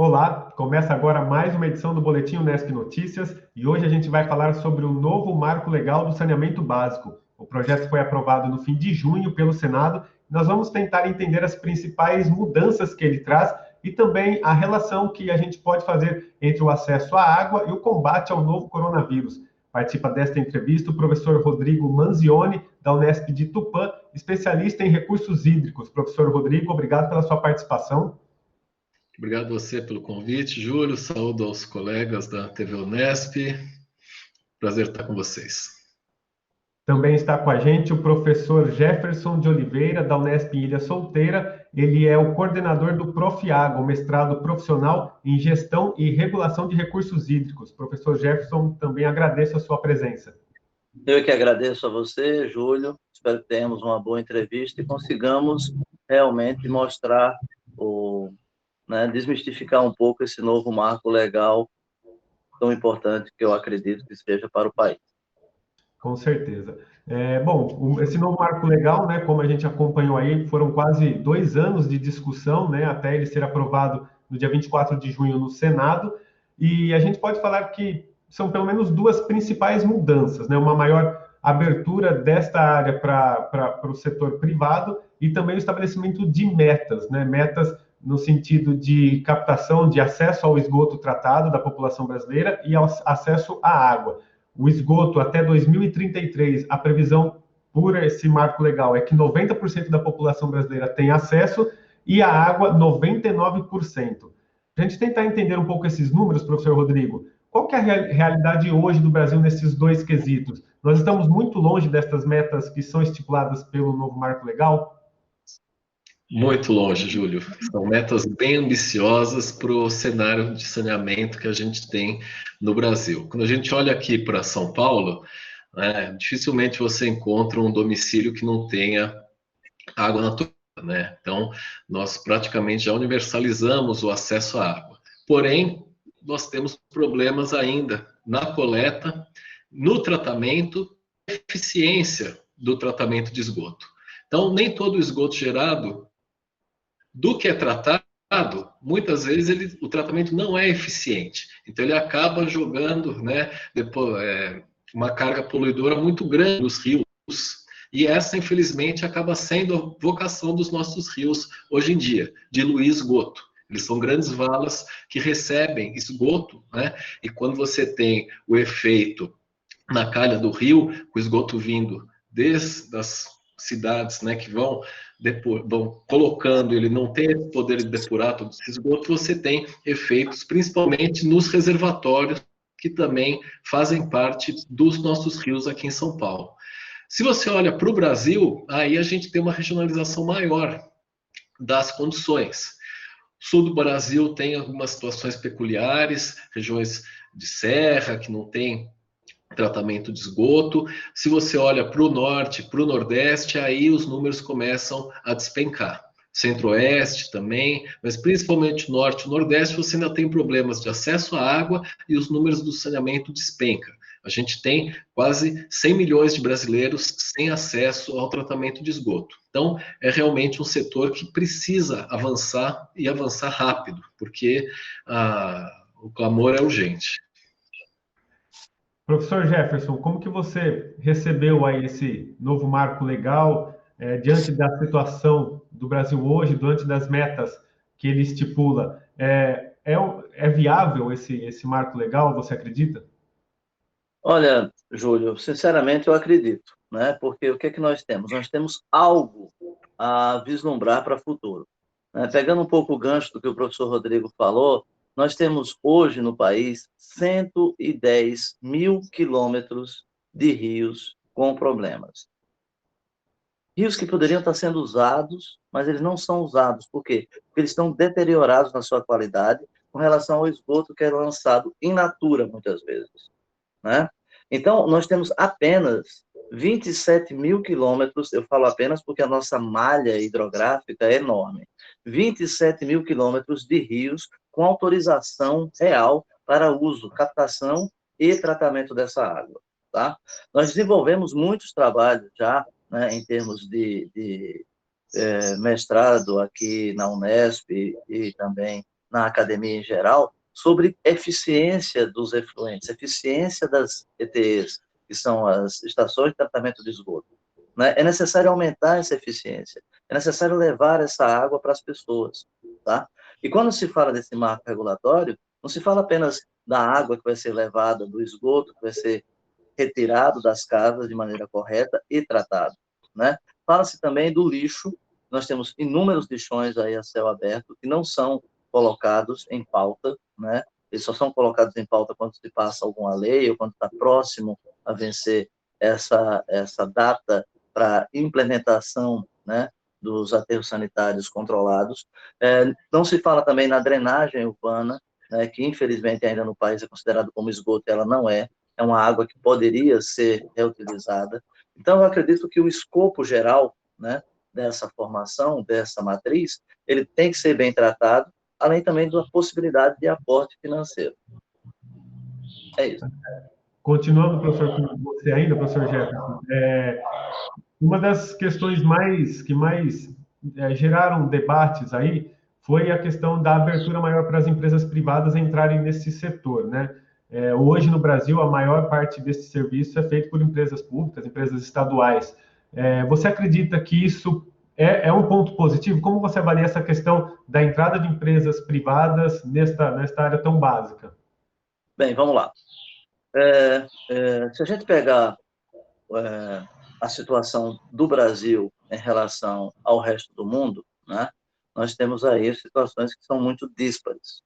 Olá, começa agora mais uma edição do Boletim Unesp Notícias e hoje a gente vai falar sobre o novo marco legal do saneamento básico. O projeto foi aprovado no fim de junho pelo Senado e nós vamos tentar entender as principais mudanças que ele traz e também a relação que a gente pode fazer entre o acesso à água e o combate ao novo coronavírus. Participa desta entrevista o professor Rodrigo Manzioni, da Unesp de Tupã, especialista em recursos hídricos. Professor Rodrigo, obrigado pela sua participação. Obrigado a você pelo convite, Júlio. Saúdo aos colegas da TV Unesp. Prazer estar com vocês. Também está com a gente o professor Jefferson de Oliveira, da Unesp Ilha Solteira. Ele é o coordenador do Profiago, o mestrado profissional em gestão e regulação de recursos hídricos. Professor Jefferson, também agradeço a sua presença. Eu que agradeço a você, Júlio. Espero que tenhamos uma boa entrevista e consigamos realmente mostrar desmistificar um pouco esse novo marco legal tão importante que eu acredito que seja para o país. Com certeza. Bom, esse novo marco legal, né, como a gente acompanhou aí, foram quase 2 anos de discussão, né, até ele ser aprovado no dia 24 de junho no Senado, e a gente pode falar que são pelo menos 2 principais mudanças, né, uma maior abertura desta área para o setor privado e também o estabelecimento de metas, né, metas no sentido de captação de acesso ao esgoto tratado da população brasileira e ao acesso à água. O esgoto até 2033, a previsão por esse marco legal é que 90% da população brasileira tem acesso e a água 99%. A gente tentar entender um pouco esses números, professor Rodrigo, qual que é a realidade hoje do Brasil nesses 2 quesitos? Nós estamos muito longe destas metas que são estipuladas pelo novo marco legal? Muito longe, Júlio. São metas bem ambiciosas para o cenário de saneamento que a gente tem no Brasil. Quando a gente olha aqui para São Paulo, dificilmente você encontra um domicílio que não tenha água natural, né? Então, nós praticamente já universalizamos o acesso à água. Porém, nós temos problemas ainda na coleta, no tratamento, eficiência do tratamento de esgoto. Então, nem todo o esgoto gerado do que é tratado, muitas vezes o tratamento não é eficiente. Então ele acaba jogando, né, uma carga poluidora muito grande nos rios. E essa, infelizmente, acaba sendo a vocação dos nossos rios hoje em dia, diluir esgoto. Eles são grandes valas que recebem esgoto, né? E quando você tem o efeito na calha do rio, o esgoto vindo desde as cidades, né, que vão colocando, ele não tem esse poder de depurar todo esse esgoto, você tem efeitos principalmente nos reservatórios, que também fazem parte dos nossos rios aqui em São Paulo. Se você olha para o Brasil, aí a gente tem uma regionalização maior das condições. O sul do Brasil tem algumas situações peculiares, regiões de serra que não tem tratamento de esgoto. Se você olha para o norte, para o nordeste, aí os números começam a despencar. Centro-oeste também, mas principalmente o norte e o nordeste, você ainda tem problemas de acesso à água e os números do saneamento despencam. A gente tem quase 100 milhões de brasileiros sem acesso ao tratamento de esgoto. Então, é realmente um setor que precisa avançar e avançar rápido, porque o clamor é urgente. Professor Jefferson, como que você recebeu aí esse novo marco legal, diante da situação do Brasil hoje, diante das metas que ele estipula? É viável esse marco legal, você acredita? Olha, Júlio, sinceramente eu acredito, né? Porque o que é que nós temos? Nós temos algo a vislumbrar para o futuro. Pegando um pouco o gancho do que o professor Rodrigo falou, nós temos hoje no país 110 mil quilômetros de rios com problemas. Rios que poderiam estar sendo usados, mas eles não são usados. Por quê? Porque eles estão deteriorados na sua qualidade com relação ao esgoto que é lançado in natura, muitas vezes, né? Então, nós temos apenas 27 mil quilômetros, eu falo apenas porque a nossa malha hidrográfica é enorme, 27 mil quilômetros de rios com autorização real para uso, captação e tratamento dessa água. Tá? Nós desenvolvemos muitos trabalhos já, né, em termos de mestrado aqui na Unesp e também na academia em geral, sobre eficiência dos efluentes, eficiência das ETEs, que são as estações de tratamento de esgoto. Né? É necessário aumentar essa eficiência, é necessário levar essa água para as pessoas. Tá? E quando se fala desse marco regulatório, não se fala apenas da água que vai ser levada, do esgoto que vai ser retirado das casas de maneira correta e tratado. Né? Fala-se também do lixo. Nós temos inúmeros lixões aí a céu aberto que não são colocados em pauta, né? Eles só são colocados em pauta quando se passa alguma lei ou quando está próximo a vencer essa data para implementação, né, dos aterros sanitários controlados. Não se fala também na drenagem urbana, né, que infelizmente ainda no país é considerado como esgoto, ela não é uma água que poderia ser reutilizada. Então, eu acredito que o escopo geral, né, dessa formação, dessa matriz, ele tem que ser bem tratado, além também da possibilidade de aporte financeiro. É isso. Continuando, professor, com você ainda, professor Jefferson, uma das questões que mais geraram debates aí foi a questão da abertura maior para as empresas privadas entrarem nesse setor, né? Hoje, no Brasil, a maior parte desse serviço é feito por empresas públicas, empresas estaduais. Você acredita que isso é um ponto positivo? Como você avalia essa questão da entrada de empresas privadas nesta área tão básica? Bem, vamos lá. Se a gente pegar a situação do Brasil em relação ao resto do mundo, né, nós temos aí situações que são muito díspares.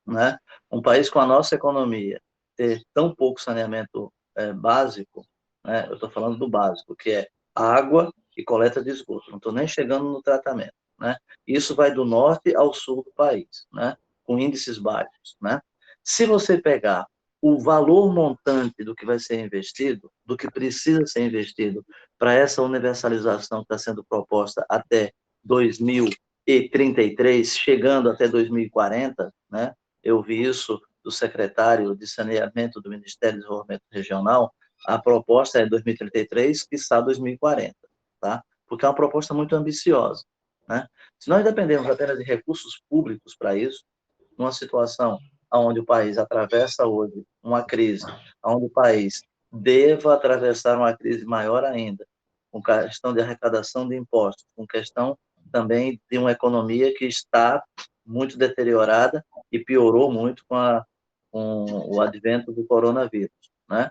Né? Um país com a nossa economia ter tão pouco saneamento básico, né? Eu estou falando do básico, que é água e coleta de esgoto, não estou nem chegando no tratamento. Né? Isso vai do norte ao sul do país, né? Com índices baixos. Né? Se você pegar o valor montante do que vai ser investido, do que precisa ser investido para essa universalização que está sendo proposta até 2033, chegando até 2040, né? Eu vi isso do secretário de Saneamento do Ministério do Desenvolvimento Regional, a proposta é 2033, quiçá 2040, tá? Porque é uma proposta muito ambiciosa, né? Se nós dependemos apenas de recursos públicos para isso, numa situação onde o país atravessa hoje uma crise, onde o país deva atravessar uma crise maior ainda, com questão de arrecadação de impostos, com questão também de uma economia que está muito deteriorada e piorou muito com o advento do coronavírus, né?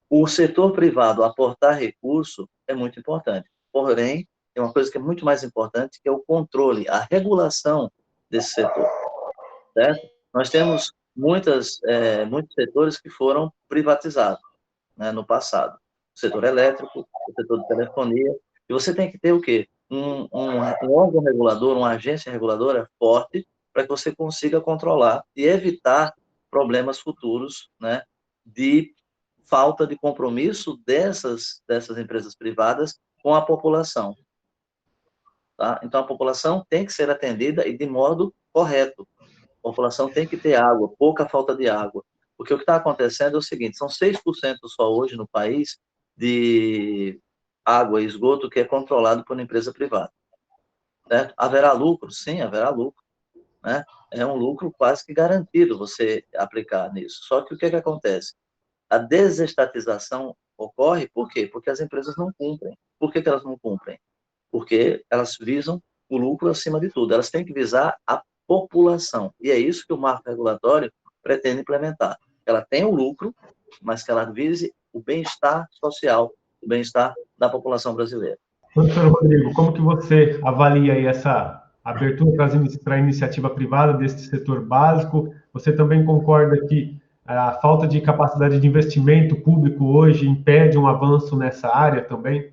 O setor privado aportar recurso é muito importante, porém, tem uma coisa que é muito mais importante, que é o controle, a regulação desse setor, certo? Nós temos muitos setores que foram privatizados, né, no passado. O setor elétrico, o setor de telefonia, e você tem que ter o quê? Um órgão regulador, uma agência reguladora forte, para que você consiga controlar e evitar problemas futuros, né, de falta de compromisso dessas empresas privadas com a população. Tá? Então, a população tem que ser atendida e de modo correto. A população tem que ter água, pouca falta de água. Porque o que está acontecendo é o seguinte, são 6% só hoje no país de água e esgoto que é controlado por uma empresa privada. Certo? Haverá lucro? Sim, haverá lucro. Né? É um lucro quase que garantido você aplicar nisso. Só que o que acontece? A desestatização ocorre por quê? Porque as empresas não cumprem. Por que elas não cumprem? Porque elas visam o lucro acima de tudo. Elas têm que visar a população. E é isso que o marco regulatório pretende implementar. Ela tem o lucro, mas que ela vise o bem-estar social, o bem-estar da população brasileira. Professor Rodrigo, como que você avalia aí essa abertura para a iniciativa privada desse setor básico? Você também concorda que a falta de capacidade de investimento público hoje impede um avanço nessa área também?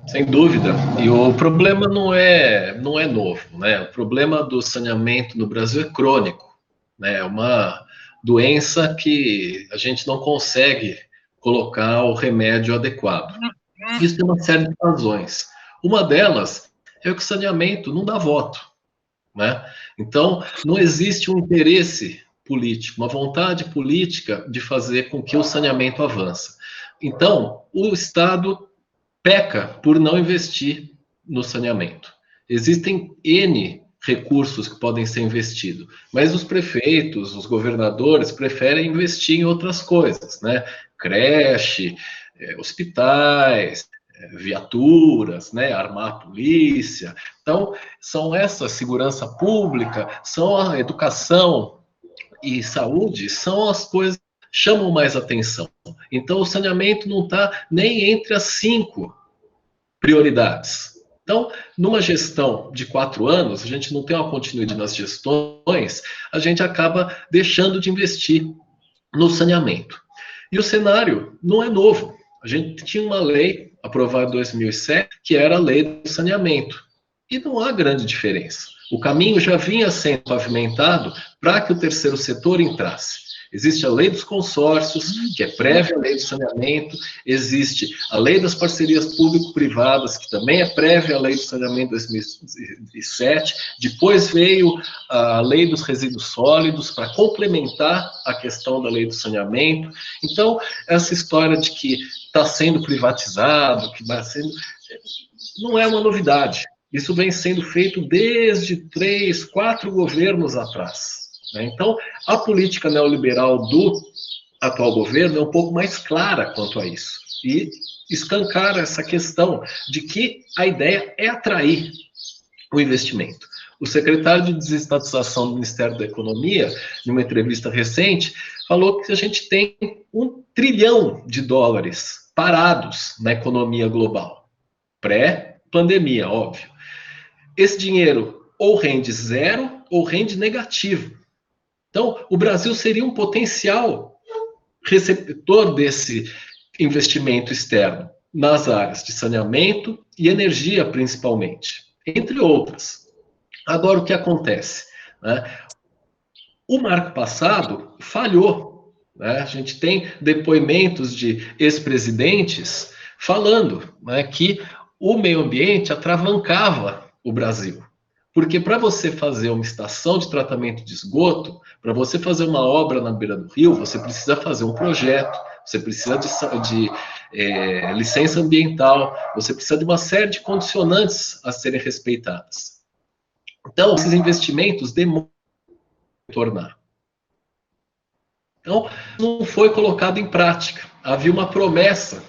Sem dúvida. E o problema não é novo, né? O problema do saneamento no Brasil é crônico, né? É uma doença que a gente não consegue colocar o remédio adequado. Isso tem uma série de razões. Uma delas é que o saneamento não dá voto, né? Então, não existe um interesse político, uma vontade política de fazer com que o saneamento avance. Então, o Estado peca por não investir no saneamento. Existem N recursos que podem ser investidos, mas os prefeitos, os governadores preferem investir em outras coisas, né? Creche, hospitais, viaturas, né? Armar a polícia. Então, são essa segurança pública, são a educação e saúde, são as coisas que chamam mais atenção. Então, o saneamento não está nem entre as 5 prioridades. Então, numa gestão de 4 anos, a gente não tem uma continuidade nas gestões, a gente acaba deixando de investir no saneamento. E o cenário não é novo. A gente tinha uma lei aprovada em 2007, que era a lei do saneamento. E não há grande diferença. O caminho já vinha sendo pavimentado para que o terceiro setor entrasse. Existe a lei dos consórcios, que é prévia à lei do saneamento, existe a lei das parcerias público-privadas, que também é prévia à lei do saneamento de 2007, depois veio a lei dos resíduos sólidos para complementar a questão da lei do saneamento. Então, essa história de que está sendo privatizado, que vai sendo... não é uma novidade. Isso vem sendo feito desde 3, 4 governos atrás. Então, a política neoliberal do atual governo é um pouco mais clara quanto a isso. E escancara essa questão de que a ideia é atrair o investimento. O secretário de Desestatização do Ministério da Economia, em uma entrevista recente, falou que a gente tem $1 trilhão parados na economia global. Pré-pandemia, óbvio. Esse dinheiro ou rende zero ou rende negativo. Então, o Brasil seria um potencial receptor desse investimento externo nas áreas de saneamento e energia, principalmente, entre outras. Agora, o que acontece? O marco passado falhou. A gente tem depoimentos de ex-presidentes falando que o meio ambiente atravancava o Brasil. Porque para você fazer uma estação de tratamento de esgoto, para você fazer uma obra na beira do rio, você precisa fazer um projeto, você precisa de licença ambiental, você precisa de uma série de condicionantes a serem respeitadas. Então, esses investimentos demoram a retornar. Então, não foi colocado em prática. Havia uma promessa.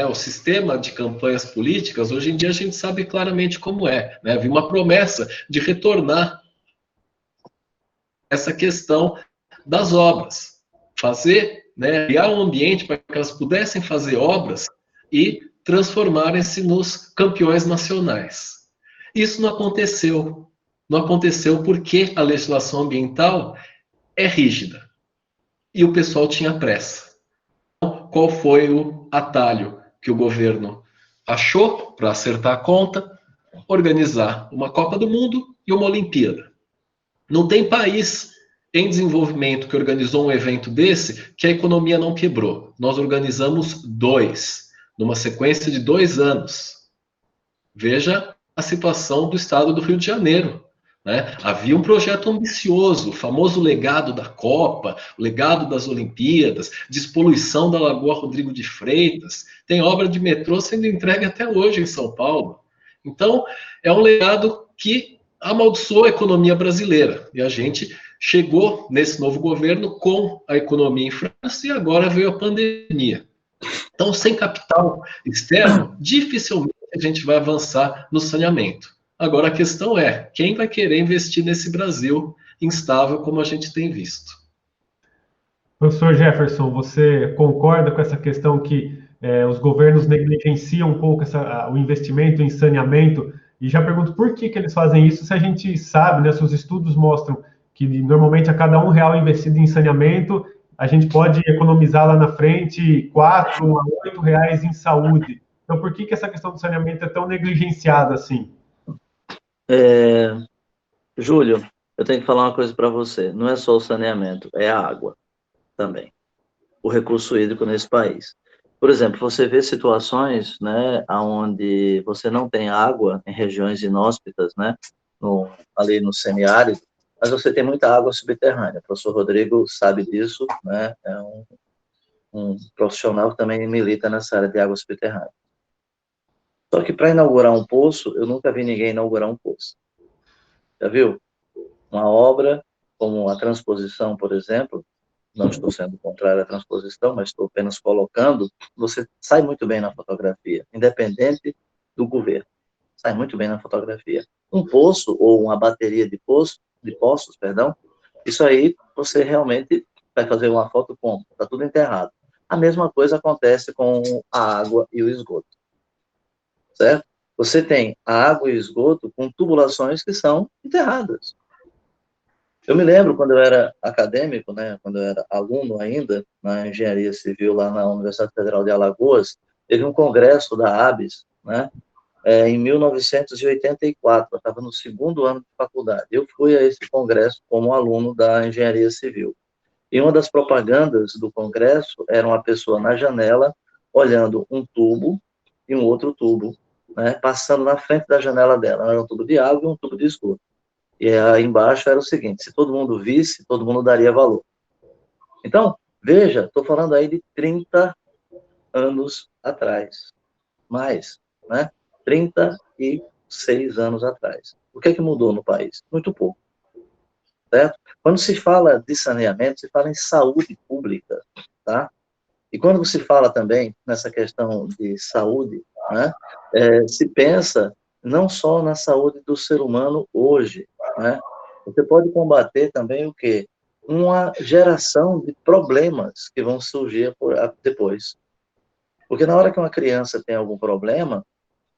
O sistema de campanhas políticas, hoje em dia a gente sabe claramente como é. Havia uma promessa de retornar essa questão das obras. Criar um ambiente para que elas pudessem fazer obras e transformarem-se nos campeões nacionais. Isso não aconteceu. Não aconteceu porque a legislação ambiental é rígida. E o pessoal tinha pressa. Então, qual foi o atalho que o governo achou para acertar a conta? Organizar uma Copa do Mundo e uma Olimpíada. Não tem país em desenvolvimento que organizou um evento desse que a economia não quebrou. Nós organizamos 2, numa sequência de 2 anos. Veja a situação do estado do Rio de Janeiro. Havia um projeto ambicioso, o famoso legado da Copa, o legado das Olimpíadas, despoluição da Lagoa Rodrigo de Freitas, tem obra de metrô sendo entregue até hoje em São Paulo. Então, é um legado que amaldiçoou a economia brasileira, e a gente chegou nesse novo governo com a economia em frança e agora veio a pandemia. Então, sem capital externo, dificilmente a gente vai avançar no saneamento. Agora, a questão é, quem vai querer investir nesse Brasil instável como a gente tem visto? Professor Jefferson, você concorda com essa questão que os governos negligenciam um pouco o investimento em saneamento? E já pergunto por que eles fazem isso, se a gente sabe, se os estudos mostram que normalmente a cada R$1 investido em saneamento, a gente pode economizar lá na frente R$4 a R$8 em saúde. Então, por que essa questão do saneamento é tão negligenciada assim? Júlio, eu tenho que falar uma coisa para você. Não é só o saneamento, é a água também. O recurso hídrico nesse país. Por exemplo, você vê situações, onde você não tem água em regiões inóspitas, ali no semiárido, mas você tem muita água subterrânea. O professor Rodrigo sabe disso, é um profissional que também milita nessa área de água subterrânea. Só que para inaugurar um poço, eu nunca vi ninguém inaugurar um poço. Já viu? Uma obra como a transposição, por exemplo, não estou sendo contrário à transposição, mas estou apenas colocando, você sai muito bem na fotografia, independente do governo. Sai muito bem na fotografia. Um poço ou uma bateria de poços, perdão, isso aí você realmente vai fazer uma foto como? Está tudo enterrado. A mesma coisa acontece com a água e o esgoto, certo? Você tem a água e o esgoto com tubulações que são enterradas. Eu me lembro quando eu era acadêmico, né, quando eu era aluno ainda, na engenharia civil lá na Universidade Federal de Alagoas, teve um congresso da ABS, né, em 1984, eu estava no segundo ano de faculdade. Eu fui a esse congresso como aluno da engenharia civil. E uma das propagandas do congresso era uma pessoa na janela, olhando um tubo e um outro tubo, né, passando na frente da janela dela. Era um tubo de água e um tubo de esgoto. E aí embaixo era o seguinte: se todo mundo visse, todo mundo daria valor. Então, veja, estou falando aí de 30 anos atrás. Mais, né? 36 anos atrás. O que é que mudou no país? Muito pouco, certo? Quando se fala de saneamento, se fala em saúde pública, tá? E quando se fala também nessa questão de saúde, né, se pensa não só na saúde do ser humano hoje, né? Você pode combater também o quê? Uma geração de problemas que vão surgir depois. Porque na hora que uma criança tem algum problema,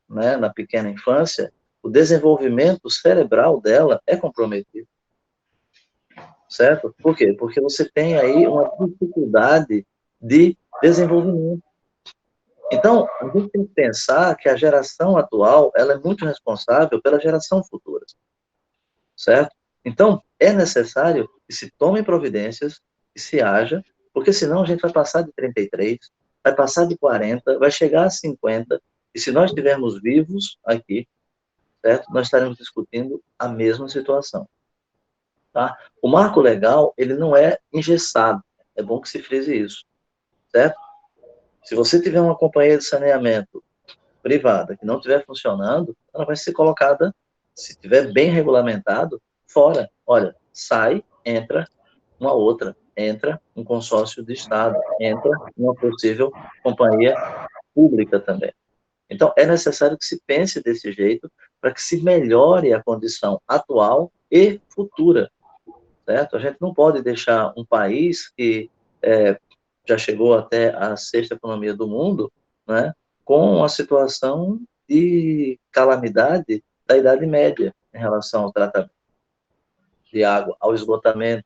né, na pequena infância, o desenvolvimento cerebral dela é comprometido. Certo? Por quê? Porque você tem aí uma dificuldade de desenvolvimento. Então, a gente tem que pensar que a geração atual, ela é muito responsável pela geração futura, certo? Então, é necessário que se tomem providências, que se haja, porque senão a gente vai passar de 33, vai passar de 40, vai chegar a 50, e se nós estivermos vivos aqui, certo? Nós estaremos discutindo a mesma situação. Tá? O marco legal, ele não é engessado, é bom que se frise isso, certo? Se você tiver uma companhia de saneamento privada que não estiver funcionando, ela vai ser colocada, se estiver bem regulamentado, fora. Olha, sai, entra uma outra, entra um consórcio de Estado, entra uma possível companhia pública também. Então, é necessário que se pense desse jeito para que se melhore a condição atual e futura, certo? A gente não pode deixar um país que já chegou até a sexta economia do mundo, né, com a situação de calamidade da Idade Média em relação ao tratamento de água, ao esgotamento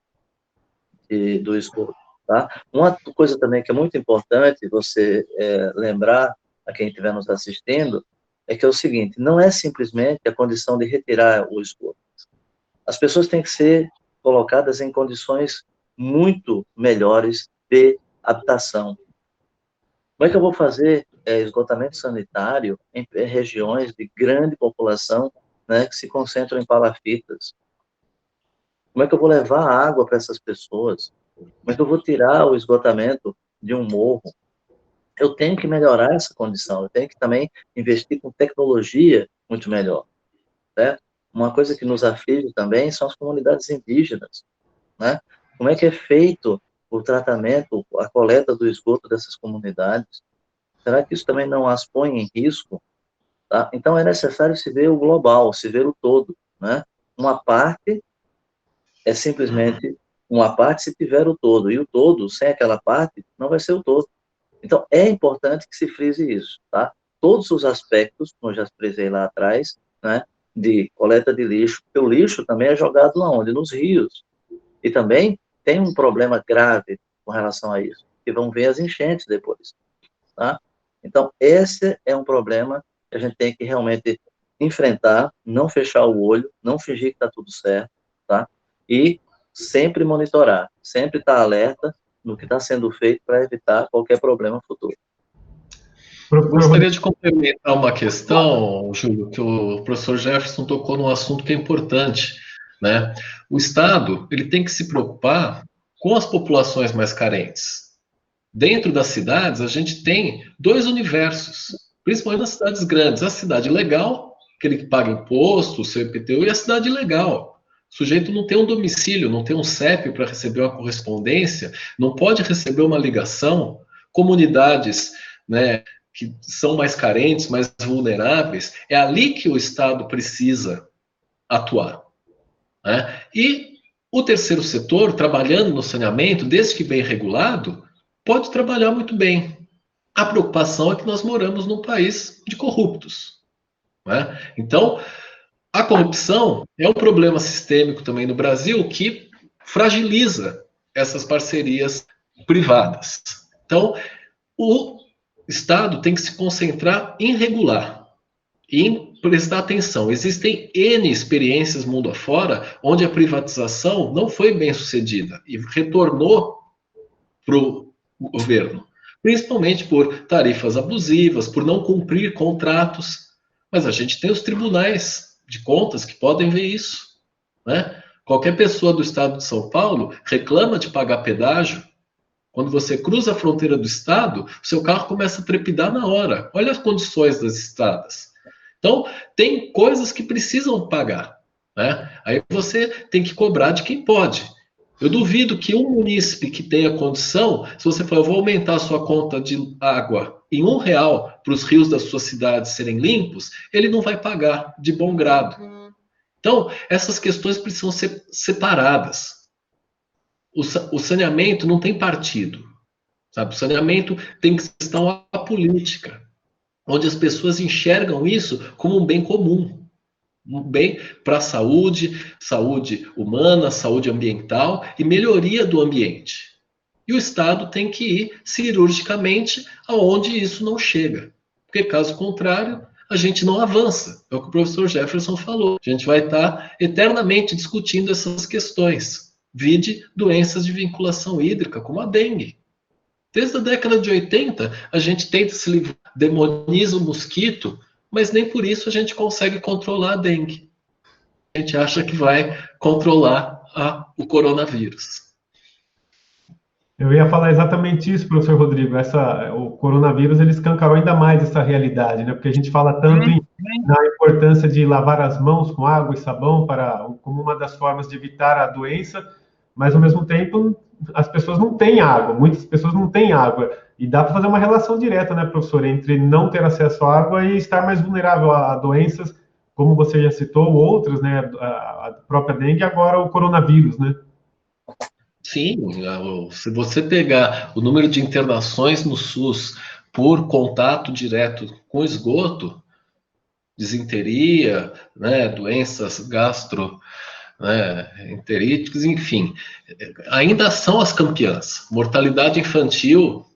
do esgoto. Tá? Uma coisa também que é muito importante você lembrar a quem estiver nos assistindo é que é o seguinte: não é simplesmente a condição de retirar o esgoto. As pessoas têm que ser colocadas em condições muito melhores de habitação. Como é que eu vou fazer esgotamento sanitário em regiões de grande população, né, que se concentram em palafitas? Como é que eu vou levar água para essas pessoas? Como é que eu vou tirar o esgotamento de um morro? Eu tenho que melhorar essa condição, eu tenho que também investir com tecnologia muito melhor, certo? Uma coisa que nos aflige também são as comunidades indígenas, né? Como é que é feito o tratamento, a coleta do esgoto dessas comunidades? Será que isso também não as põe em risco? Tá? Então, é necessário se ver o global, se ver o todo, né? Uma parte é simplesmente uma parte se tiver o todo, e o todo, sem aquela parte, não vai ser o todo. Então, é importante que se frise isso, tá? Todos os aspectos, como eu já frisei lá atrás, né, de coleta de lixo, porque o lixo também é jogado aonde? Nos rios. E também tem um problema grave com relação a isso, que vão ver as enchentes depois, tá? Então, esse é um problema que a gente tem que realmente enfrentar, não fechar o olho, não fingir que está tudo certo, tá? E sempre monitorar, sempre estar alerta no que está sendo feito para evitar qualquer problema futuro. Gostaria de complementar uma questão, Júlio, que o professor Jefferson tocou num assunto que é importante, né? O Estado, ele tem que se preocupar com as populações mais carentes. Dentro das cidades, a gente tem dois universos, principalmente nas cidades grandes, a cidade legal aquele que paga imposto, o seu IPTU, e a cidade legal. O sujeito não tem um domicílio, não tem um CEP para receber uma correspondência, não pode receber uma ligação. Comunidades, né, que são mais carentes, mais vulneráveis, é ali que o Estado precisa atuar, né? E o terceiro setor, trabalhando no saneamento, desde que bem regulado, pode trabalhar muito bem. A preocupação é que nós moramos num país de corruptos, né? Então, a corrupção é um problema sistêmico também no Brasil que fragiliza essas parcerias privadas. Então, o Estado tem que se concentrar em regular, em prestar atenção. Existem N experiências mundo afora onde a privatização não foi bem sucedida e retornou para o governo, principalmente por tarifas abusivas, por não cumprir contratos. Mas a gente tem os tribunais de contas que podem ver isso, né? Qualquer pessoa do estado de São Paulo reclama de pagar pedágio. Quando você cruza a fronteira do estado, o seu carro começa a trepidar na hora. Olha as condições das estradas. Então, tem coisas que precisam pagar, né? Aí você tem que cobrar de quem pode. Eu duvido que um munícipe que tenha condição, se você falar, eu vou aumentar a sua conta de água em R$ 1 para os rios da sua cidade serem limpos, ele não vai pagar de bom grado. Então, essas questões precisam ser separadas. O saneamento não tem partido, sabe? O saneamento tem questão apolítica, onde as pessoas enxergam isso como um bem comum. Um bem para a saúde, saúde humana, saúde ambiental e melhoria do ambiente. E o Estado tem que ir cirurgicamente aonde isso não chega. Porque, caso contrário, a gente não avança. É o que o professor Jefferson falou. A gente vai estar eternamente discutindo essas questões. Vide doenças de vinculação hídrica, como a dengue. Desde a década de 80, a gente tenta se livrar, demoniza o mosquito, mas nem por isso a gente consegue controlar a dengue. A gente acha que vai controlar o coronavírus. Eu ia falar exatamente isso, professor Rodrigo. O coronavírus ele escancarou ainda mais essa realidade, né? Porque a gente fala tanto na importância de lavar as mãos com água e sabão como uma das formas de evitar a doença, mas ao mesmo tempo as pessoas não têm água, muitas pessoas não têm água. E dá para fazer uma relação direta, né, professor, entre não ter acesso à água e estar mais vulnerável a doenças, como você já citou, outras, né, a própria dengue e agora o coronavírus, né? Sim, se você pegar o número de internações no SUS por contato direto com esgoto, disenteria, né, doenças gastroenteríticas, enfim, ainda são as campeãs. Mortalidade infantil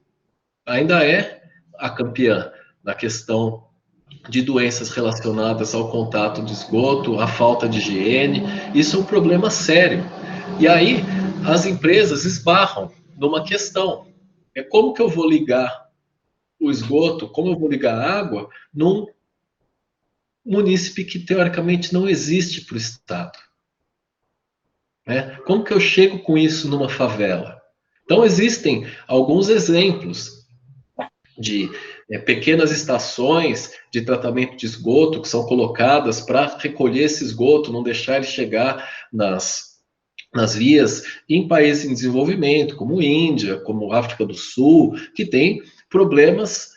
ainda é a campeã na questão de doenças relacionadas ao contato de esgoto, à falta de higiene. Isso é um problema sério. E aí as empresas esbarram numa questão. É como que eu vou ligar o esgoto, como eu vou ligar a água num munícipe que teoricamente não existe para o Estado? Né? Como que eu chego com isso numa favela? Então existem alguns exemplos de pequenas estações de tratamento de esgoto que são colocadas para recolher esse esgoto, não deixar ele chegar nas vias em países em desenvolvimento, como Índia, como África do Sul, que tem problemas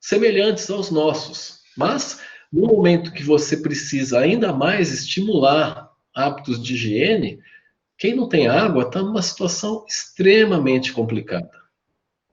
semelhantes aos nossos. Mas, no momento que você precisa ainda mais estimular hábitos de higiene, quem não tem água está numa situação extremamente complicada.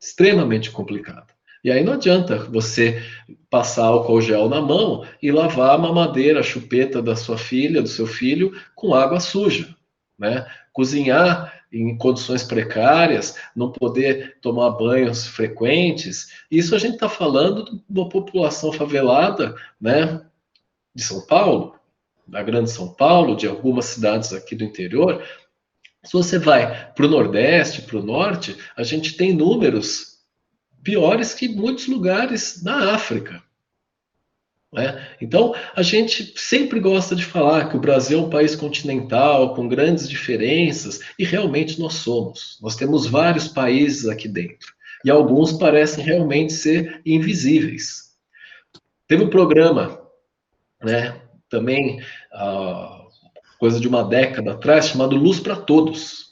Extremamente complicada. E aí não adianta você passar álcool gel na mão e lavar a mamadeira, a chupeta da sua filha, do seu filho, com água suja, né? Cozinhar em condições precárias, não poder tomar banhos frequentes. Isso a gente está falando de uma população favelada, né, de São Paulo, da Grande São Paulo, de algumas cidades aqui do interior. Se você vai para o Nordeste, para o Norte, a gente tem números piores que muitos lugares na África. Né? Então, a gente sempre gosta de falar que o Brasil é um país continental, com grandes diferenças, e realmente nós somos. Nós temos vários países aqui dentro, e alguns parecem realmente ser invisíveis. Teve um programa, né, também, coisa de uma década atrás, chamado Luz para Todos.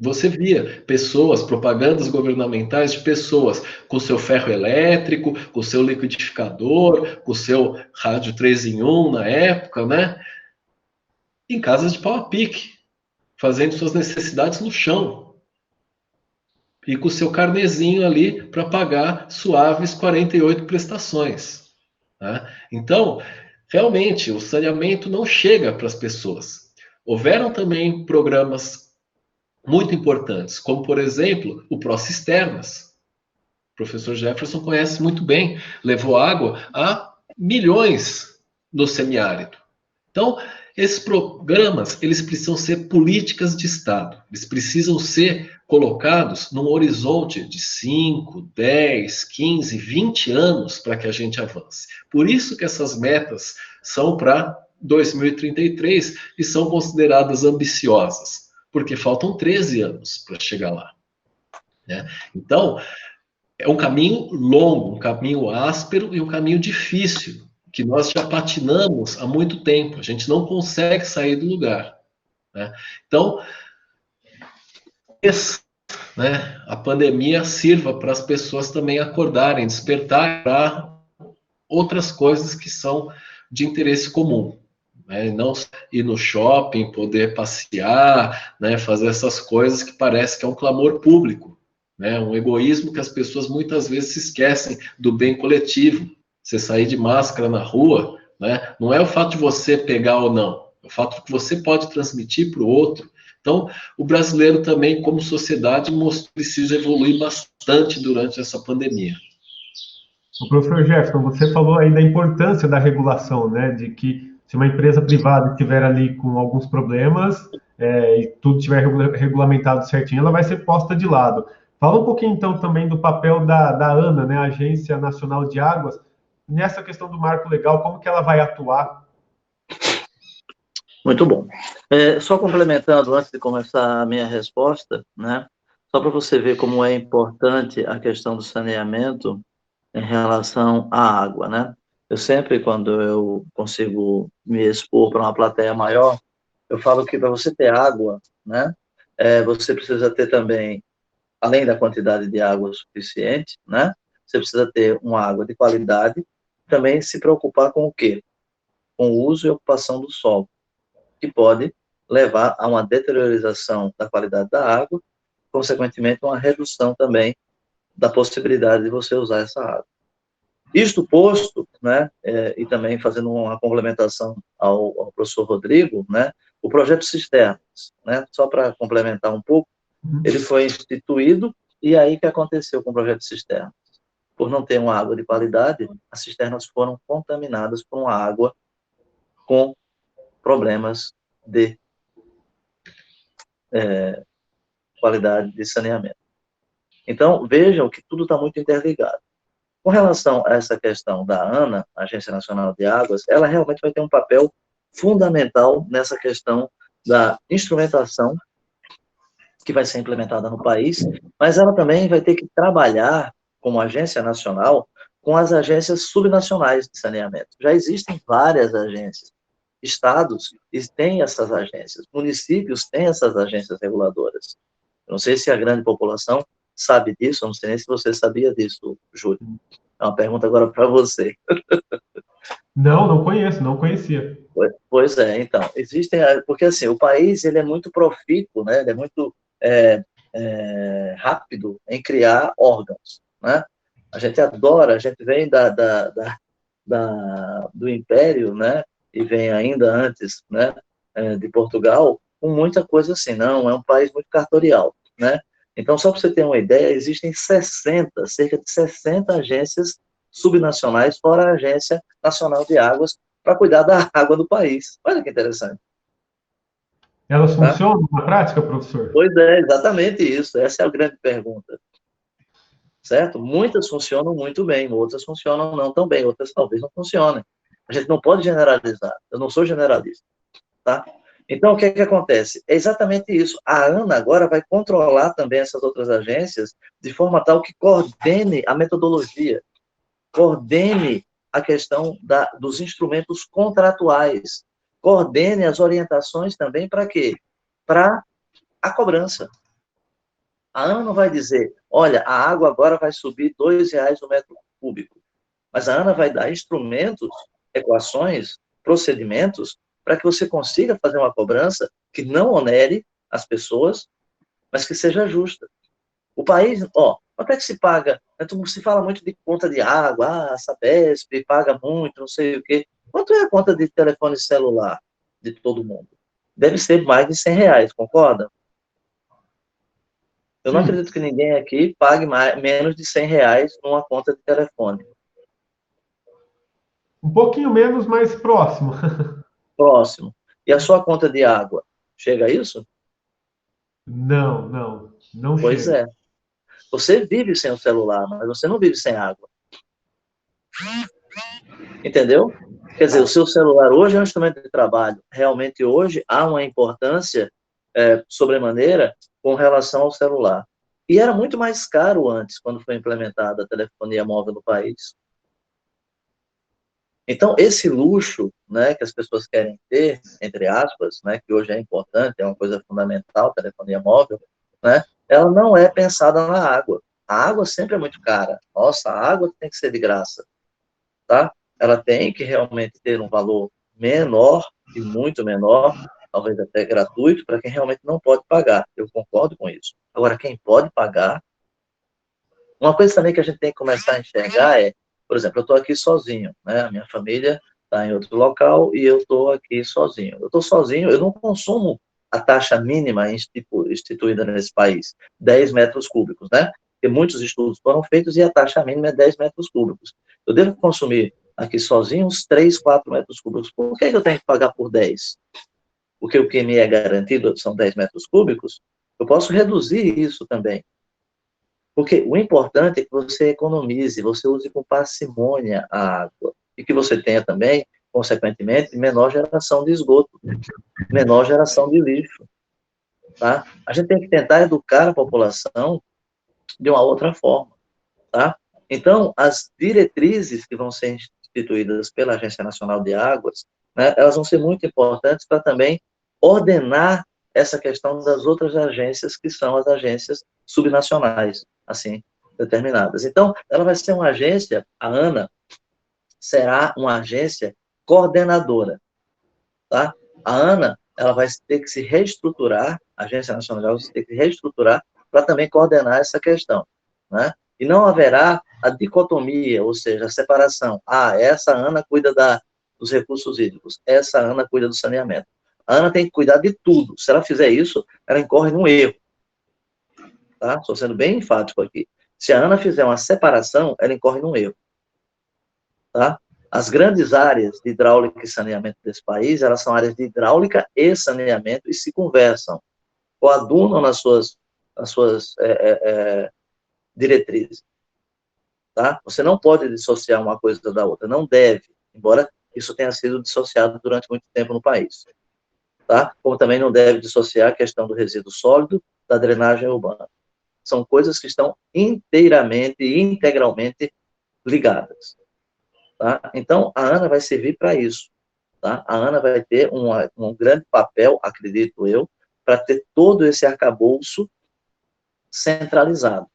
Você via pessoas, propagandas governamentais de pessoas com seu ferro elétrico, com seu liquidificador, com seu rádio 3 em 1 na época, né? Em casas de pau a pique, fazendo suas necessidades no chão. E com seu carnezinho ali para pagar suaves 48 prestações. Tá? Então, realmente, o saneamento não chega para as pessoas. Houveram também programas muito importantes, como, por exemplo, o Pró-Cisternas. O professor Jefferson conhece muito bem, levou água a milhões no semiárido. Então, esses programas, eles precisam ser políticas de Estado, eles precisam ser colocados num horizonte de 5, 10, 15, 20 anos para que a gente avance. Por isso que essas metas são para 2033 e são consideradas ambiciosas, porque faltam 13 anos para chegar lá. Né? Então, é um caminho longo, um caminho áspero e um caminho difícil, que nós já patinamos há muito tempo, a gente não consegue sair do lugar. Né? Então, a pandemia sirva para as pessoas também acordarem, despertar para outras coisas que são de interesse comum. Né? Não ir no shopping, poder passear, né? Fazer essas coisas que parece que é um clamor público, né? Um egoísmo que as pessoas muitas vezes se esquecem do bem coletivo. Você sair de máscara na rua, né? Não é o fato de você pegar ou não, é o fato que você pode transmitir para o outro. Então, o brasileiro também, como sociedade, precisa evoluir bastante durante essa pandemia. O professor Jefferson, você falou aí da importância da regulação, né? De que se uma empresa privada estiver ali com alguns problemas e tudo estiver regulamentado certinho, ela vai ser posta de lado. Fala um pouquinho, então, também do papel da ANA, né? A Agência Nacional de Águas, nessa questão do marco legal, como que ela vai atuar? Muito bom. Só complementando, antes de começar a minha resposta, né? Só para você ver como é importante a questão do saneamento em relação à água, né? Eu sempre, quando eu consigo me expor para uma plateia maior, eu falo que para você ter água, né? Você precisa ter também, além da quantidade de água suficiente, né? Você precisa ter uma água de qualidade, também se preocupar com o quê? Com o uso e ocupação do solo, que pode levar a uma deteriorização da qualidade da água, consequentemente uma redução também da possibilidade de você usar essa água. Isto posto, né, e também fazendo uma complementação ao professor Rodrigo, né, o projeto Cisternas, né, só para complementar um pouco, ele foi instituído, e aí o que aconteceu com o projeto Cisternas? Por não ter uma água de qualidade, as cisternas foram contaminadas por uma água com problemas de qualidade de saneamento. Então, vejam que tudo está muito interligado. Com relação a essa questão da ANA, Agência Nacional de Águas, ela realmente vai ter um papel fundamental nessa questão da instrumentação que vai ser implementada no país, mas ela também vai ter que trabalhar como agência nacional com as agências subnacionais de saneamento. Já existem várias agências. Estados têm essas agências, municípios têm essas agências reguladoras. Eu não sei se a grande população sabe disso, eu não sei nem se você sabia disso, Júlio. É uma pergunta agora para você. Não conheço, não conhecia. Pois é, então, existem, porque assim, o país, ele é muito profícuo, né, ele é muito rápido em criar órgãos, né, a gente adora, a gente vem do Império, né, e vem ainda antes, né, de Portugal, com muita coisa assim, não, é um país muito cartorial, né, então, só para você ter uma ideia, existem cerca de 60 agências subnacionais, fora a Agência Nacional de Águas, para cuidar da água do país. Olha que interessante. Elas funcionam na prática, professor? Pois é, exatamente isso. Essa é a grande pergunta. Certo? Muitas funcionam muito bem, outras funcionam não tão bem, outras talvez não funcionem. A gente não pode generalizar. Eu não sou generalista. Tá? Então, o que acontece? É exatamente isso. A ANA agora vai controlar também essas outras agências de forma tal que coordene a metodologia, coordene a questão dos instrumentos contratuais. Coordene as orientações também para quê? Para a cobrança. A ANA não vai dizer, olha, a água agora vai subir R$ 2 o metro cúbico. Mas a ANA vai dar instrumentos, equações, procedimentos, para que você consiga fazer uma cobrança que não onere as pessoas, mas que seja justa. O país, quanto é que se paga? Se fala muito de conta de água, a Sabesp paga muito, não sei o quê. Quanto é a conta de telefone celular de todo mundo? Deve ser mais de R$ 100, concorda? Eu não acredito que ninguém aqui pague menos de R$ 100 numa conta de telefone. Um pouquinho menos, mas próximo. Próximo. E a sua conta de água? Chega a isso? Não Pois chega. é. Você vive sem o celular, mas você não vive sem água. Entendeu? Quer dizer, o seu celular hoje é um instrumento de trabalho. Realmente hoje há uma importância sobremaneira com relação ao celular. E era muito mais caro antes, quando foi implementada a telefonia móvel no país. Então, esse luxo, né, que as pessoas querem ter, entre aspas, né, que hoje é importante, é uma coisa fundamental, telefonia móvel, né, ela não é pensada na água. A água sempre é muito cara. Nossa, a água tem que ser de graça, tá? Ela tem que realmente ter um valor menor, e muito menor, talvez até gratuito, para quem realmente não pode pagar. Eu concordo com isso. Agora, quem pode pagar... Uma coisa também que a gente tem que começar a enxergar é, por exemplo, eu estou aqui sozinho, né? A minha família está em outro local e eu estou aqui sozinho. Eu estou sozinho, eu não consumo a taxa mínima instituída nesse país, 10 metros cúbicos, né? Porque muitos estudos foram feitos e a taxa mínima é 10 metros cúbicos. Eu devo consumir aqui sozinho uns 3, 4 metros cúbicos. Por que eu tenho que pagar por 10? Porque o que me é garantido são 10 metros cúbicos, eu posso reduzir isso também. Porque o importante é que você economize, você use com parcimônia a água. E que você tenha também, consequentemente, menor geração de esgoto, menor geração de lixo. Tá? A gente tem que tentar educar a população de uma outra forma. Tá? Então, as diretrizes que vão ser instituídas pela Agência Nacional de Águas, né, elas vão ser muito importantes para também ordenar essa questão das outras agências, que são as agências subnacionais, assim, determinadas. Então, ela vai ser uma agência, a ANA será uma agência coordenadora, tá? A ANA, ela vai ter que se reestruturar, a Agência Nacional de Águas vai ter que se reestruturar para também coordenar essa questão, né? E não haverá a dicotomia, ou seja, a separação. Essa ANA cuida dos recursos hídricos, essa ANA cuida do saneamento. A ANA tem que cuidar de tudo. Se ela fizer isso, ela incorre num erro. Tá? Estou sendo bem enfático aqui. Se a ANA fizer uma separação, ela incorre num erro. Tá? As grandes áreas de hidráulica e saneamento desse país, elas são áreas de hidráulica e saneamento e se conversam, coadunam nas suas diretrizes. Tá? Você não pode dissociar uma coisa da outra, não deve, embora isso tenha sido dissociado durante muito tempo no país. Tá? Como também não deve dissociar a questão do resíduo sólido da drenagem urbana. São coisas que estão inteiramente e integralmente ligadas. Tá? Então, a ANA vai servir para isso. Tá? A ANA vai ter um grande papel, acredito eu, para ter todo esse arcabouço centralizado.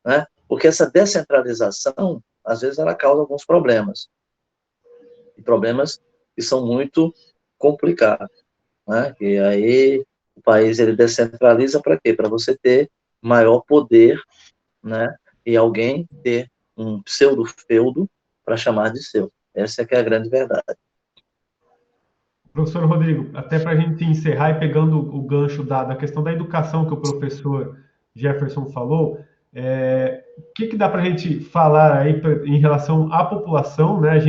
Né? Porque essa descentralização, às vezes, ela causa alguns problemas. E problemas que são muito complicados. Né? E aí, o país ele descentraliza para quê? Para você ter maior poder, né? E alguém ter um pseudo-feudo para chamar de seu. Essa é que é a grande verdade. Professor Rodrigo, até para a gente encerrar e pegando o gancho da questão da educação que o professor Jefferson falou, o que dá para a gente falar aí em relação à população, né?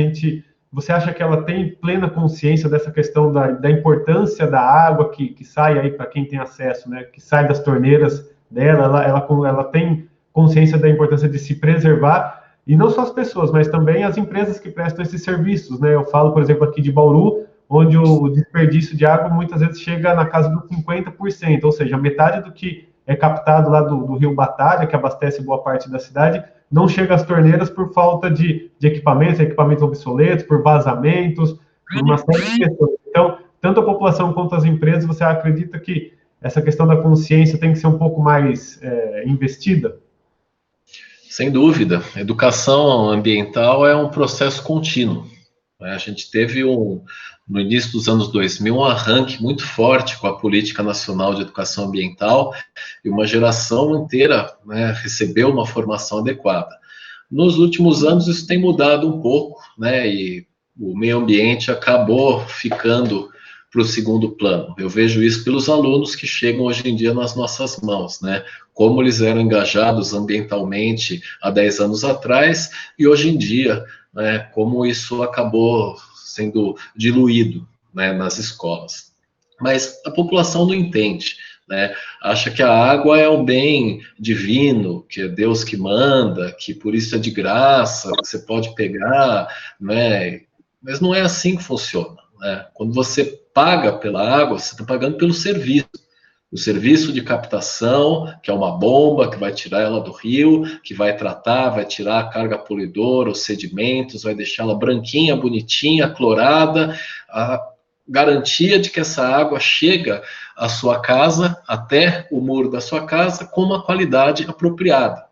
Você acha que ela tem plena consciência dessa questão da importância da água que sai aí para quem tem acesso, né? Que sai das torneiras dela, ela tem consciência da importância de se preservar, e não só as pessoas, mas também as empresas que prestam esses serviços, né? Eu falo, por exemplo, aqui de Bauru, onde o desperdício de água muitas vezes chega na casa dos 50%, ou seja, metade do que é captado lá do Rio Batalha, que abastece boa parte da cidade, não chega às torneiras por falta de equipamentos obsoletos, por vazamentos, por uma série de questões. Então, tanto a população quanto as empresas, você acredita que essa questão da consciência tem que ser um pouco mais investida? Sem dúvida. Educação ambiental é um processo contínuo. A gente teve, no início dos anos 2000, um arranque muito forte com a Política Nacional de Educação Ambiental e uma geração inteira, né, recebeu uma formação adequada. Nos últimos anos isso tem mudado um pouco, né, e o meio ambiente acabou ficando para o segundo plano. Eu vejo isso pelos alunos que chegam hoje em dia nas nossas mãos, né? Como eles eram engajados ambientalmente há 10 anos atrás e hoje em dia, né, como isso acabou sendo diluído, né, nas escolas. Mas a população não entende, né? Acha que a água é um bem divino, que é Deus que manda, que por isso é de graça, que você pode pegar, né? Mas não é assim que funciona, né? Quando você paga pela água, você está pagando pelo serviço. O serviço de captação, que é uma bomba que vai tirar ela do rio, que vai tratar, vai tirar a carga poluidora, os sedimentos, vai deixá-la branquinha, bonitinha, clorada, a garantia de que essa água chega à sua casa, até o muro da sua casa, com uma qualidade apropriada.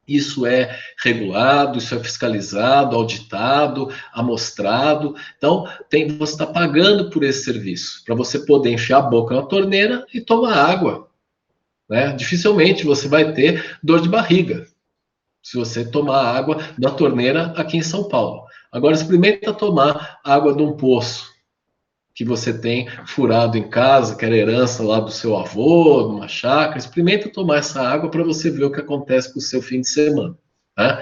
Isso é regulado, isso é fiscalizado, auditado, amostrado. Então, você está pagando por esse serviço, para você poder enfiar a boca na torneira e tomar água, né? Dificilmente você vai ter dor de barriga se você tomar água da torneira aqui em São Paulo. Agora, experimenta tomar água de um poço que você tem furado em casa, que era herança lá do seu avô, numa chácara. Experimenta tomar essa água para você ver o que acontece com o seu fim de semana, né?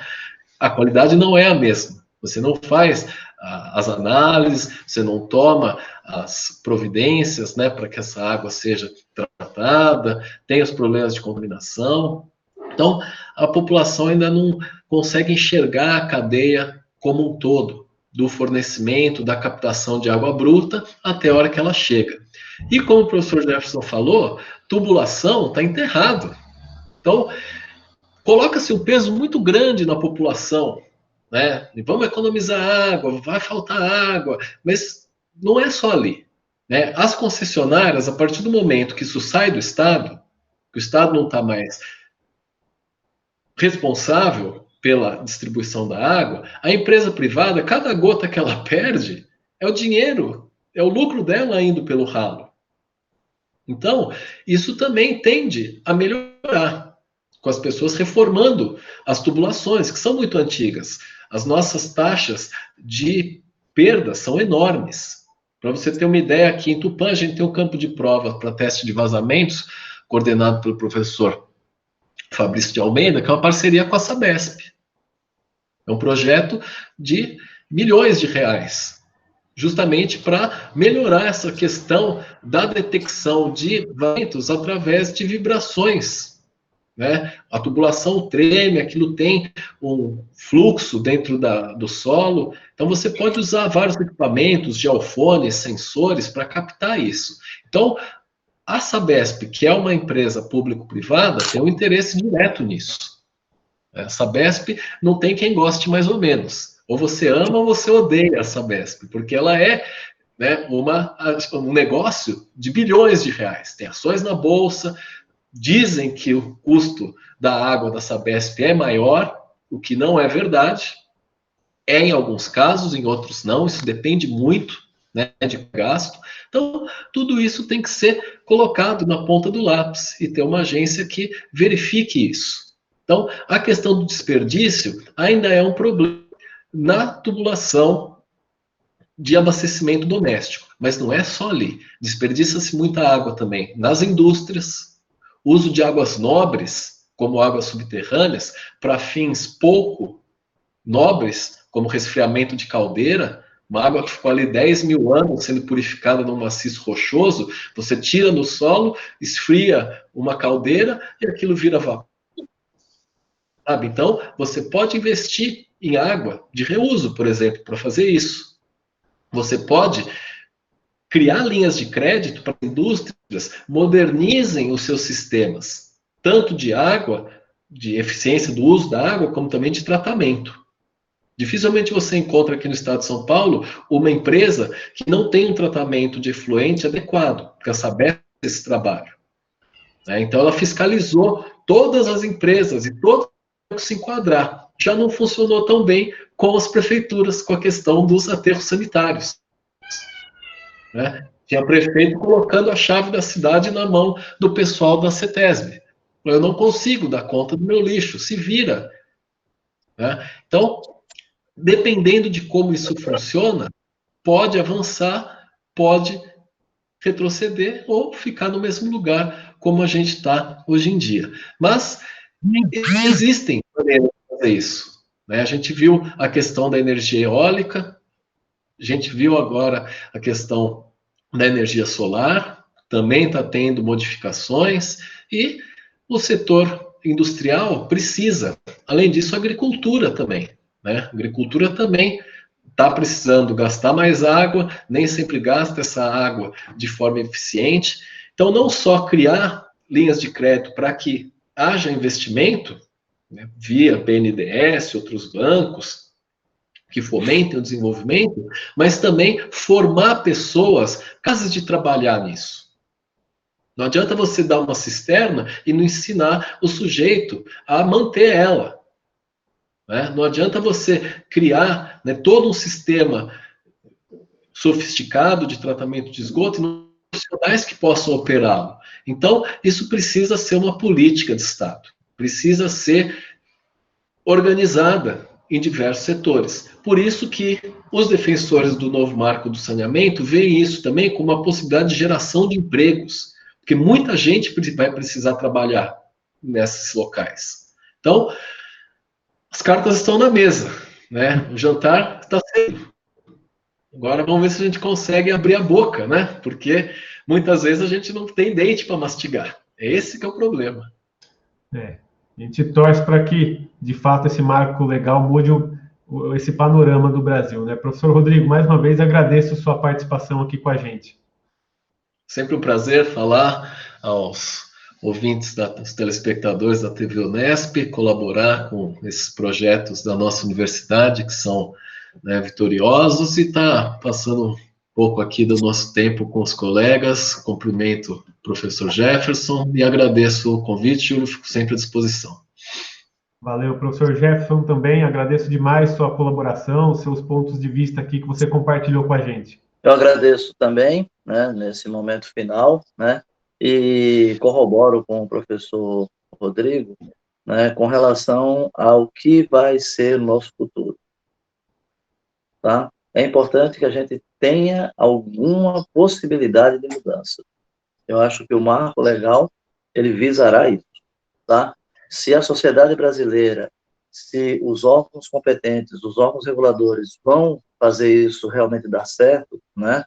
A qualidade não é a mesma. Você não faz as análises, você não toma as providências, né, para que essa água seja tratada, tem os problemas de contaminação. Então, a população ainda não consegue enxergar a cadeia como um todo, do fornecimento, da captação de água bruta até a hora que ela chega. E como o professor Jefferson falou, tubulação está enterrado. Então, coloca-se um peso muito grande na população, né? E vamos economizar água, vai faltar água, mas não é só ali, né? As concessionárias, a partir do momento que isso sai do Estado, que o Estado não está mais responsável pela distribuição da água, a empresa privada, cada gota que ela perde é o dinheiro, é o lucro dela indo pelo ralo. Então, isso também tende a melhorar, com as pessoas reformando as tubulações, que são muito antigas. As nossas taxas de perda são enormes. Para você ter uma ideia, aqui em Tupã, a gente tem um campo de prova para teste de vazamentos, coordenado pelo professor Fabrício de Almeida, que é uma parceria com a Sabesp. É um projeto de milhões de reais, justamente para melhorar essa questão da detecção de ventos através de vibrações, né? A tubulação treme, aquilo tem um fluxo dentro do solo, então você pode usar vários equipamentos, geofones, sensores para captar isso. Então, a Sabesp, que é uma empresa público-privada, tem um interesse direto nisso. A Sabesp não tem quem goste mais ou menos. Ou você ama ou você odeia a Sabesp, porque ela é, né, um negócio de bilhões de reais. Tem ações na Bolsa, dizem que o custo da água da Sabesp é maior, o que não é verdade. É em alguns casos, em outros não. Isso depende muito, né, de gasto. Então, tudo isso tem que ser colocado na ponta do lápis e ter uma agência que verifique isso. Então, a questão do desperdício ainda é um problema na tubulação de abastecimento doméstico, mas não é só ali. Desperdiça-se muita água também nas indústrias, uso de águas nobres, como águas subterrâneas, para fins pouco nobres, como resfriamento de caldeira, uma água que ficou ali 10 mil anos sendo purificada num maciço rochoso, você tira no solo, esfria uma caldeira e aquilo vira vapor. Sabe? Então, você pode investir em água de reuso, por exemplo, para fazer isso. Você pode criar linhas de crédito para indústrias modernizem os seus sistemas, tanto de água de eficiência do uso da água, como também de tratamento. Dificilmente você encontra aqui no estado de São Paulo uma empresa que não tem um tratamento de efluente adequado, porque ela sabe esse trabalho. Né? Então, ela fiscalizou todas as empresas e todas que se enquadrar. Já não funcionou tão bem com as prefeituras, com a questão dos aterros sanitários. Né? Tinha prefeito colocando a chave da cidade na mão do pessoal da CETESB. Eu não consigo dar conta do meu lixo, se vira. Né? Então, dependendo de como isso funciona, pode avançar, pode retroceder ou ficar no mesmo lugar como a gente está hoje em dia. Mas existem maneiras de fazer isso. Né? A gente viu a questão da energia eólica, a gente viu agora a questão da energia solar, também está tendo modificações, e o setor industrial precisa. Além disso, a agricultura também. Né? A agricultura também está precisando gastar mais água, nem sempre gasta essa água de forma eficiente. Então, não só criar linhas de crédito para que haja investimento, né, via BNDES, outros bancos, que fomentem o desenvolvimento, mas também formar pessoas capazes de trabalhar nisso. Não adianta você dar uma cisterna e não ensinar o sujeito a manter ela. Né? Não adianta você criar, né, todo um sistema sofisticado de tratamento de esgoto e não profissionais que possam operá-lo. Então, isso precisa ser uma política de Estado, precisa ser organizada em diversos setores. Por isso que os defensores do novo marco do saneamento veem isso também como uma possibilidade de geração de empregos, porque muita gente vai precisar trabalhar nesses locais. Então, as cartas estão na mesa, né? O jantar está cedo. Agora vamos ver se a gente consegue abrir a boca, né? Porque muitas vezes a gente não tem dente para mastigar. Esse que é o problema. A gente torce para que, de fato, esse marco legal mude esse panorama do Brasil, né? Professor Rodrigo, mais uma vez agradeço sua participação aqui com a gente. Sempre um prazer falar aos ouvintes, dos telespectadores da TV Unesp, colaborar com esses projetos da nossa universidade, que são, né, vitoriosos, e tá passando um pouco aqui do nosso tempo com os colegas. Cumprimento o professor Jefferson e agradeço o convite, Júlio, fico sempre à disposição. Valeu, professor Jefferson, também agradeço demais sua colaboração, seus pontos de vista aqui que você compartilhou com a gente. Eu agradeço também, né, nesse momento final, né, e corroboro com o professor Rodrigo, né, com relação ao que vai ser o nosso futuro. Tá? É importante que a gente tenha alguma possibilidade de mudança. Eu acho que o marco legal, ele visará isso. Tá? Se a sociedade brasileira, se os órgãos competentes, os órgãos reguladores vão fazer isso realmente dar certo, né?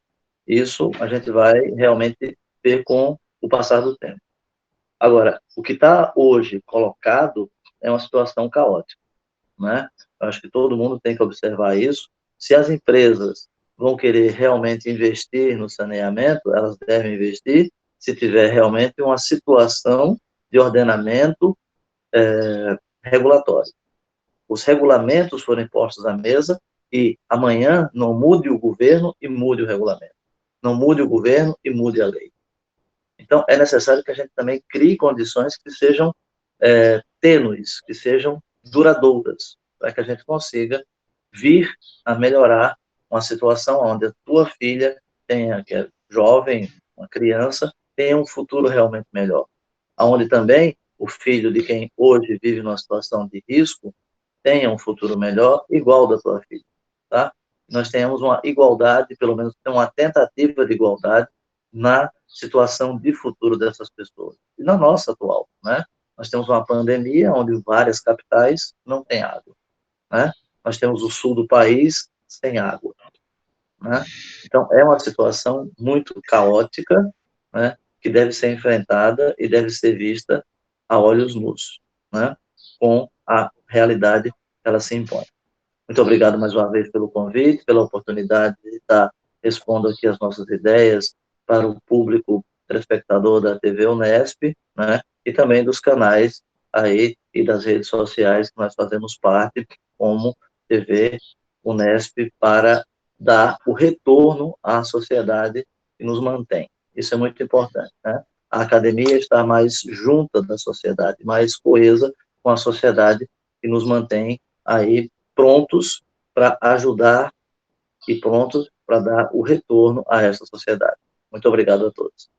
Isso a gente vai realmente ver com o passar do tempo. Agora, o que está hoje colocado é uma situação caótica, né? Eu acho que todo mundo tem que observar isso. Se as empresas vão querer realmente investir no saneamento, elas devem investir se tiver realmente uma situação de ordenamento regulatório. Os regulamentos foram impostos à mesa e amanhã não mude o governo e mude o regulamento. Não mude o governo e mude a lei. Então, é necessário que a gente também crie condições que sejam tênues, que sejam duradouras, para que a gente consiga vir a melhorar uma situação onde a tua filha tenha, que é jovem, uma criança, tenha um futuro realmente melhor. Onde também o filho de quem hoje vive numa situação de risco tenha um futuro melhor, igual da tua filha, tá? Nós tenhamos uma igualdade, pelo menos uma tentativa de igualdade na situação de futuro dessas pessoas. E na nossa atual, né? Nós temos uma pandemia onde várias capitais não têm água, né? Nós temos o sul do país sem água, né? Então, é uma situação muito caótica, né? Que deve ser enfrentada e deve ser vista a olhos nus, né? Com a realidade que ela se impõe. Muito obrigado mais uma vez pelo convite, pela oportunidade de estar expondo aqui as nossas ideias para o público telespectador da TV Unesp, né? E também dos canais aí e das redes sociais que nós fazemos parte, como TV Unesp, para dar o retorno à sociedade que nos mantém. Isso é muito importante, né? A academia está mais junta da sociedade, mais coesa com a sociedade que nos mantém aí prontos para ajudar e prontos para dar o retorno a essa sociedade. Muito obrigado a todos.